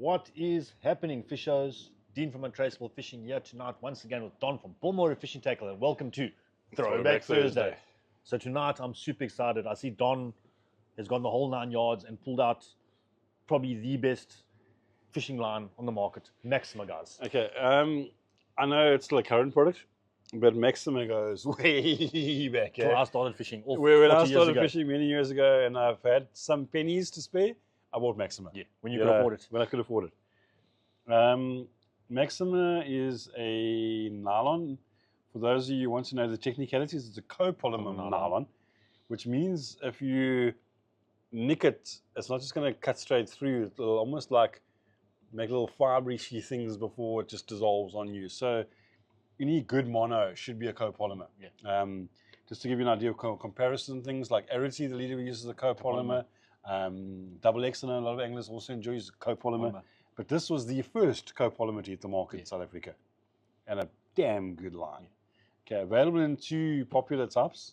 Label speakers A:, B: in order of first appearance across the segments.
A: What is happening, fishers? Dean from Untraceable Fishing here tonight, once again with Don from Bullmore Fishing Tackle, and welcome to Throwback Thursday. So tonight I'm super excited. I see Don has gone the whole 9 yards and pulled out probably the best fishing line on the market, Maxima, guys.
B: Okay, I know it's still a current product, but Maxima goes way back.
A: When I started fishing,
B: when I started fishing many years ago, and I've had some pennies to spare, I bought Maxima.
A: Yeah, when you could afford it.
B: When I could afford it. Maxima is a nylon. For those of you who want to know the technicalities, it's a copolymer nylon, which means if you nick it, it's not just going to cut straight through. It'll almost like make little fibrous things before it just dissolves on you. So any good mono should be a copolymer.
A: Yeah.
B: Just to give you an idea of comparison, things like Arity, the leader we use, is a copolymer. Double X, and a lot of anglers also enjoys copolymer. But this was the first copolymer to hit the market in South Africa, and a damn good line. Yeah. Okay, available in two popular types.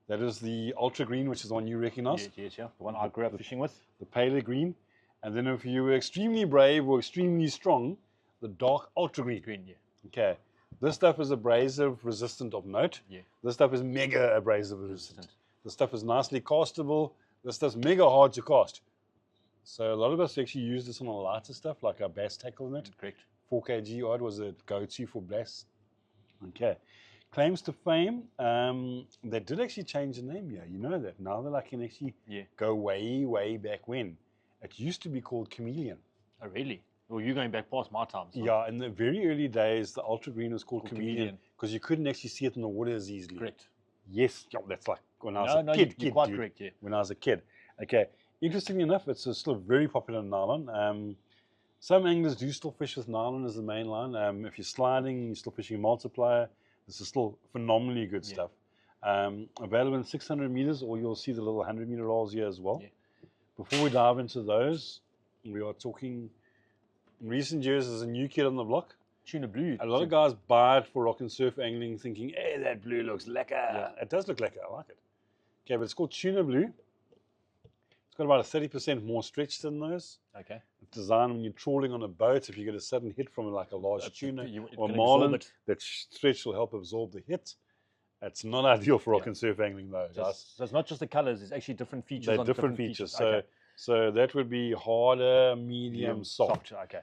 B: That is the ultra green, which is the one you recognize.
A: Yes, the one I grew up fishing with.
B: The paler green. And then if you were extremely brave or extremely strong, the dark ultra green. Okay. This stuff is abrasive resistant of note.
A: Yeah.
B: This stuff is mega abrasive resistant. This stuff is nicely castable. This stuff's mega hard to cast. So a lot of us actually use this on a lighter stuff, like our bass tackle net.
A: Correct. 4
B: kg odd was a go-to for bass. Okay. Claims to fame. They did actually change the name here. You know that. Now that I can actually go way, way back when. It used to be called Chameleon.
A: Oh, really? Well, you're going back past my times. Huh?
B: Yeah, in the very early days, the ultra green was called Chameleon because you couldn't actually see it in the water as easily.
A: Correct.
B: Yes, that's like when I was a kid.
A: You're quite correct, yeah.
B: When I was a kid. Okay. Interestingly enough, it's still very popular nylon. Some anglers do still fish with nylon as the main line. If you're sliding, you're still fishing a multiplier. This is still phenomenally good stuff. Available in 600 meters, or you'll see the little 100-meter rolls here as well. Yeah. Before we dive into those, we are talking, in recent years, there's a new kid on the block.
A: Tuna Blue.
B: A lot of guys buy it for rock and surf angling thinking, hey, that blue looks lekker. Yeah. It does look lekker, I like it. Okay, but it's called Tuna Blue. It's got about a 30% more stretch than those.
A: Okay.
B: It's designed when you're trawling on a boat, if you get a sudden hit from like a large tuna or marlin, that stretch will help absorb the hit. It's not ideal for rock and surf angling though, guys.
A: So it's not just the colors, it's actually different features.
B: They're different features. So that would be harder, medium, soft.
A: Okay.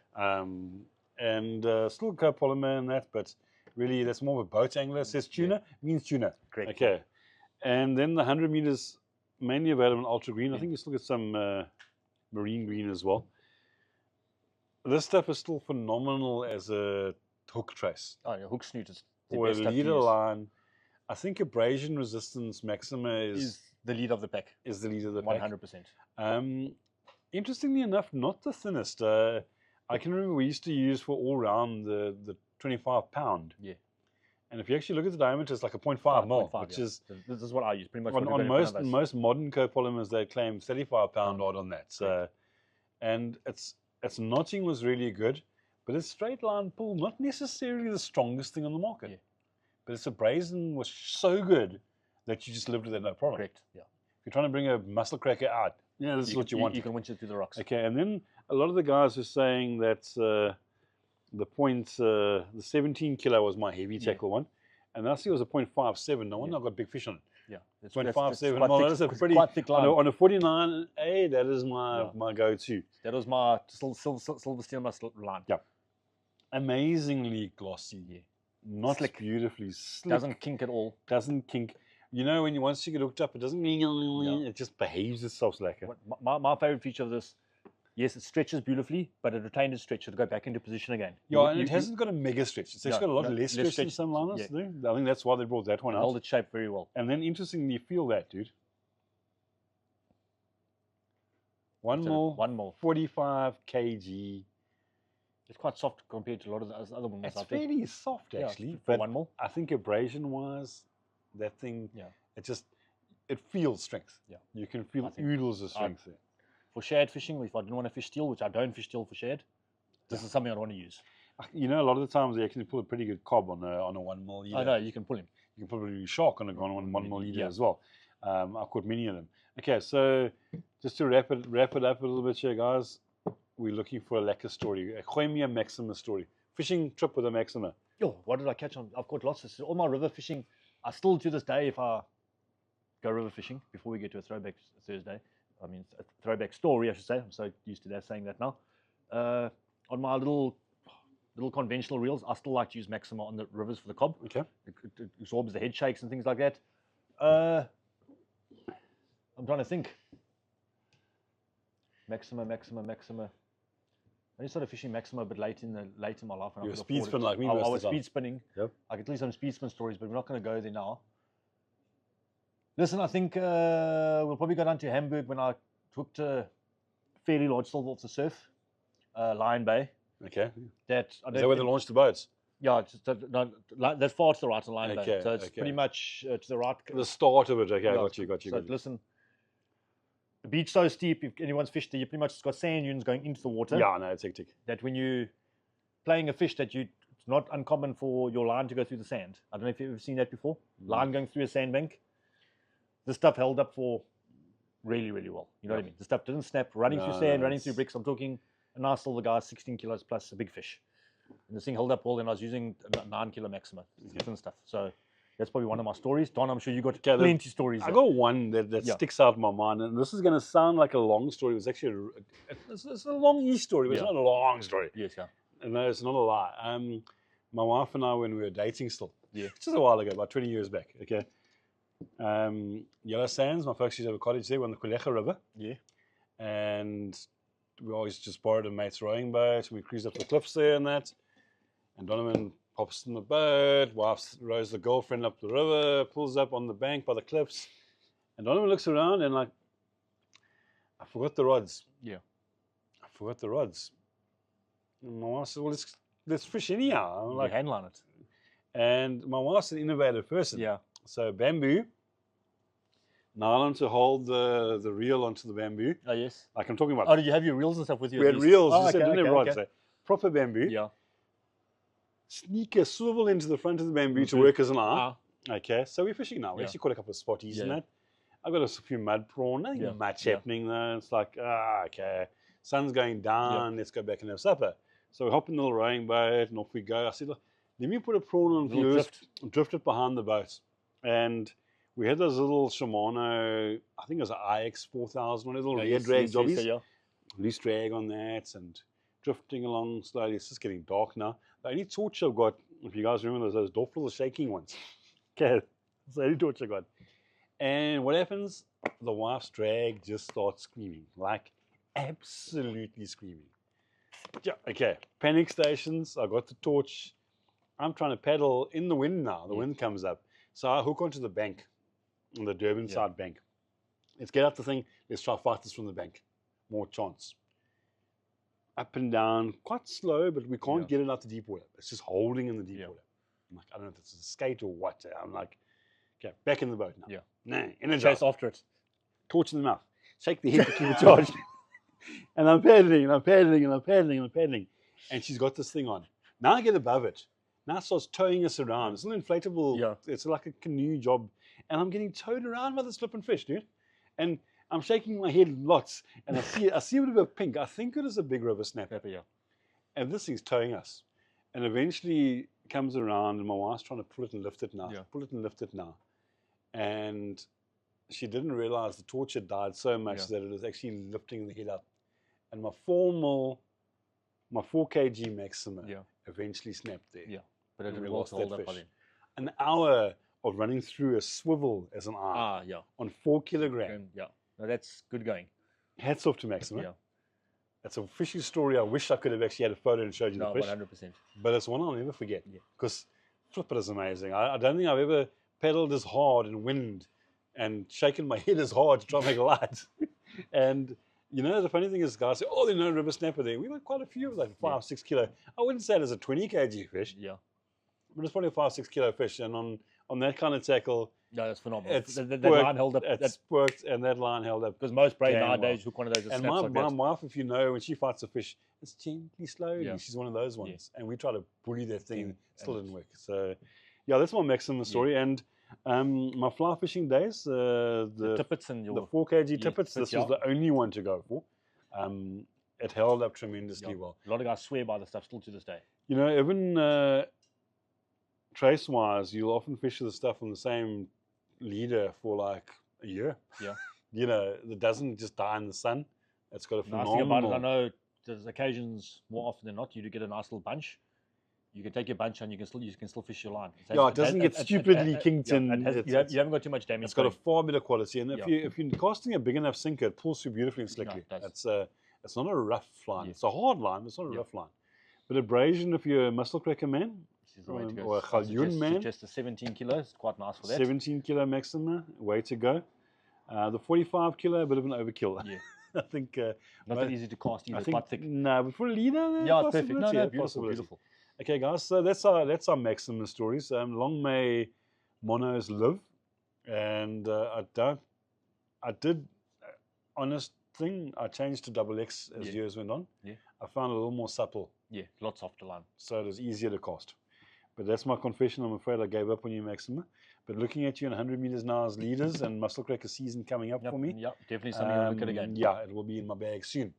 B: And still copolymer in that, but really that's more of a boat angler. It says tuna, means tuna.
A: Correct.
B: Okay. And then the 100 meters, mainly available in ultra green. I think you still get some marine green as well. This stuff is still phenomenal as a hook trace.
A: Oh, yeah, hook snoot is
B: or a leader line. I think abrasion resistance Maxima is
A: the lead of the pack.
B: Is the lead of the pack.
A: 100%.
B: Interestingly enough, not the thinnest. I can remember we used to use for all round the 25 pound.
A: Yeah.
B: And if you actually look at the diameter, it's like a 0.5 mil, which is
A: this is what I use pretty much.
B: On most modern copolymers, they claim 35 pound odd on that. So, and its notching was really good, but its straight line pull not necessarily the strongest thing on the market. Yeah. But its abrasion was so good that you just lived with it no problem.
A: Correct. Yeah.
B: If you're trying to bring a muscle cracker out, this is what you want.
A: You can winch it through the rocks.
B: Okay, and then a lot of the guys are saying that the 17 kilo was my heavy tackle one, and I see it was a 0.57. No wonder I got big fish on it.
A: Yeah,
B: it's 0.57. Well, that is a pretty
A: quite thick line.
B: On a 49A, that is my go-to.
A: That was my silver steel muscle line.
B: Yeah, amazingly glossy.
A: Yeah.
B: Not slick. Beautifully slick.
A: Doesn't kink at all.
B: Doesn't kink. You know, when once you get hooked up, it doesn't it just behaves itself like it.
A: My favorite feature of this, yes, it stretches beautifully, but it retained its stretch. It'll go back into position again.
B: Yeah, and it hasn't got a mega stretch. It's actually got a lot less stretch than some liners do. I think that's why they brought that one out.
A: Hold its shape very well.
B: And then interestingly, feel that, dude. 1 mil, 45 kg.
A: It's quite soft compared to a lot of the other ones.
B: It's fairly soft, actually.
A: Yeah,
B: but
A: 1 mil.
B: I think abrasion-wise, that thing, it feels strength.
A: Yeah.
B: You can feel oodles of strength there.
A: For shad fishing, if I didn't want to fish steel, which I don't fish steel for shad, this is something I'd want to use.
B: You know, a lot of the times they actually pull a pretty good cob on a 1 mil leader.
A: I know, you can pull him.
B: You can probably shark on a 1 mil leader as well. I've caught many of them. Okay, so just to wrap it up a little bit here, guys. we're looking for a lekker story. A gooi me a Maxima story. Fishing trip with a Maxima.
A: Yo, what did I catch on? I've caught lots of all my river fishing. I still to this day, if I go river fishing before we get to a throwback Thursday, I mean a throwback story, I should say. I'm so used to that saying that now. On my little conventional reels, I still like to use Maxima on the rivers for the cob.
B: Okay.
A: It absorbs the head shakes and things like that. I'm trying to think. Maxima. I only started fishing Maxima a bit late in my life.
B: You're a speed spin like me.
A: I was speed spinning.
B: Yep.
A: I could tell you some speed spin stories, but we're not going to go there now. Listen, I think we'll probably go down to Hamburg when I hooked a fairly large silver off the surf, Lion Bay.
B: Okay.
A: Is that
B: where they launched the boats?
A: Yeah, that's far to the right on Lion
B: Okay,
A: Bay. So it's pretty much to the right.
B: The start of it. Okay,
A: Yeah,
B: got you.
A: So listen, the beach so steep, if anyone's fished there, you pretty much just got sand dunes going into the water.
B: Yeah, no, it's hectic.
A: That when you playing a fish it's not uncommon for your line to go through the sand. I don't know if you've ever seen that before. Line going through a sandbank. This stuff held up for really, really well. You know what I mean? The stuff didn't snap, running through sand, running through bricks. I'm talking a nice silver guy, 16 kilos plus, a big fish. And this thing held up well, and I was using a 9 kilo Maxima and stuff. So that's probably one of my stories. Don, I'm sure you got plenty of stories.
B: I got one that sticks out in my mind, and this is going to sound like a long story. It was actually it's a long story, but it's not a long story.
A: Yes, yeah.
B: No, it's not a lie. My wife and I, when we were dating still,
A: just
B: a while ago, about 20 years back, okay. Yellow Sands, my folks used to have a cottage there on the Kulecha River.
A: Yeah.
B: And we always just borrowed a mate's rowing boat. We cruised up the cliffs there and that. And Donovan pops in the boat, wife rows the girlfriend up the river, pulls up on the bank by the cliffs. And Donovan looks around and like, I forgot the rods.
A: Yeah.
B: I forgot the rods. And my wife said, well, let's fish anyhow. I'm like,
A: handline it.
B: And my wife's an innovative person.
A: Yeah.
B: So bamboo, nylon to hold the reel onto the bamboo.
A: Oh, yes.
B: Like I'm talking about.
A: Oh, did you have your reels and stuff with you?
B: We had reels.
A: Oh,
B: Didn't have rods. So proper bamboo.
A: Yeah.
B: Sneak a swivel into the front of the bamboo to work as an eye. Okay, so we're fishing now. We actually caught a couple of spotties and that. I've got a few mud prawn. Nothing much happening though. It's like, okay, sun's going down. Let's go back and have supper. So we hop in the little rowing boat and off we go. I said, look, let me put a prawn on viewers. Drift it behind the boat. And we had those little Shimano, I think it was an IX 4000, one of the little rear drag jobbies. Loose drag on that and drifting along slowly. It's just getting dark now. The only torch I've got, if you guys remember those dwarf little shaking ones. Okay, that's the only torch I got. And what happens? The wife's drag just starts screaming, like absolutely screaming. Yeah, okay, panic stations. I got the torch. I'm trying to paddle in the wind now. The wind comes up. So I hook onto the bank, on the Durban side bank. Let's get out the thing. Let's try to fight this from the bank. More chance. Up and down, quite slow, but we can't get it out to deep water. It's just holding in the deep water. I'm like, I don't know if it's a skate or what. I'm like, okay, back in the boat now. Nah, energize.
A: Chase after it.
B: Torch in the mouth. Shake the head to keep it charged. And I'm paddling. And she's got this thing on. Now I get above it. Now it starts towing us around. It's an inflatable, it's like a canoe job. And I'm getting towed around by this flipping fish, dude. And I'm shaking my head lots. And I see a bit of a pink. I think it is a big river snapper. And this thing's towing us. And eventually it comes around and my wife's trying to pull it and lift it now. Pull it and lift it now. And she didn't realize the torch had died so much that it was actually lifting the head up. And my 4 kg Maxima eventually snapped there.
A: But it didn't hold up by then.
B: An hour of running through a swivel as an eye on 4 kilograms.
A: No, that's good going.
B: Hats off to Maxima. That's a fishing story. I wish I could have actually had a photo and showed you the fish.
A: 100%.
B: But it's one I'll never forget. Because flip it is amazing. I don't think I've ever paddled as hard in wind and shaken my head as hard to try and make a light. And you know, the funny thing is, guys say, oh, there's no river snapper there. We got quite a few of like 5, 6 kilo. I wouldn't say it as a 20 kg fish. But it's probably a 5, 6 kilo fish. And on that kind of tackle,
A: that's phenomenal. That line held up.
B: It's worked, and that line held up.
A: Because most braid nowadays hook one of those.
B: And my wife, if you know, when she fights a fish, it's gently, slowly. She's one of those ones. And we try to bully that thing. Still didn't work. So, that's my Maxima story. And my fly fishing days, the
A: tippets and
B: the 4 kg tippets, this was the only one to go for. it held up tremendously
A: Yeah.
B: well.
A: A lot of guys swear by the stuff still to this day.
B: You know, even trace-wise, you'll often fish the stuff on the same leader for like a year.
A: Yeah.
B: You know, it doesn't just die in the sun. It's got a
A: Nice
B: phenomenal...
A: thing about it, I know there's occasions more often than not you do get a nice little bunch. You can take your bunch and you can still fish your line.
B: Yeah, it doesn't get stupidly kinked in.
A: You haven't got too much damage.
B: It's got a far better quality, and
A: Yeah.
B: if you're casting a big enough sinker, it pulls through beautifully and slickly.
A: No, it does.
B: It's not a rough line.
A: Yeah.
B: It's a hard line, but it's not a
A: Yeah.
B: rough line. But abrasion, if you're a muscle cracker man,
A: This is the way to go.
B: or a Galjoen man,
A: Just a 17 kilo. It's quite nice for that.
B: 17 kilo Maxima, way to go. The 45 kilo, a bit of an overkill.
A: Yeah.
B: I think.
A: Not that easy to cast either.
B: I
A: It's
B: think
A: quite thick.
B: no, but for a leader,
A: Yeah, it's perfect. No,
B: possibility,
A: beautiful,
B: possibility.
A: beautiful.
B: Okay, guys, so that's our Maxima stories. Long may monos live, and I did honest thing. I changed to double X as
A: Yeah.
B: years went on.
A: Yeah.
B: I found it a little more supple,
A: Yeah, lots softer line.
B: so it was easier to cast. But that's my confession. I'm afraid I gave up on you, Maxima. But looking at you in 100 meters now as leaders and muscle cracker season coming up for me,
A: Yep, definitely something I'll look at again.
B: yeah, it will be in my bag soon.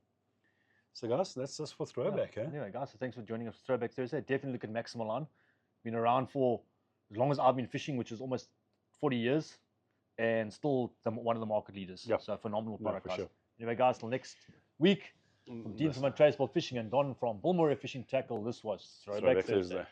B: So, guys, that's us for throwback, eh?
A: Anyway, guys, so thanks for joining us for Throwback Thursday. Definitely look at Maxima line. Been around for as long as I've been fishing, which is almost 40 years, and still one of the market leaders.
B: Yep.
A: So phenomenal
B: No,
A: product,
B: for
A: guys.
B: sure.
A: Anyway, guys, till next week, from Dean from Traceable Fishing and Don from Bullmore Fishing Tackle, this was Throwback Thursday.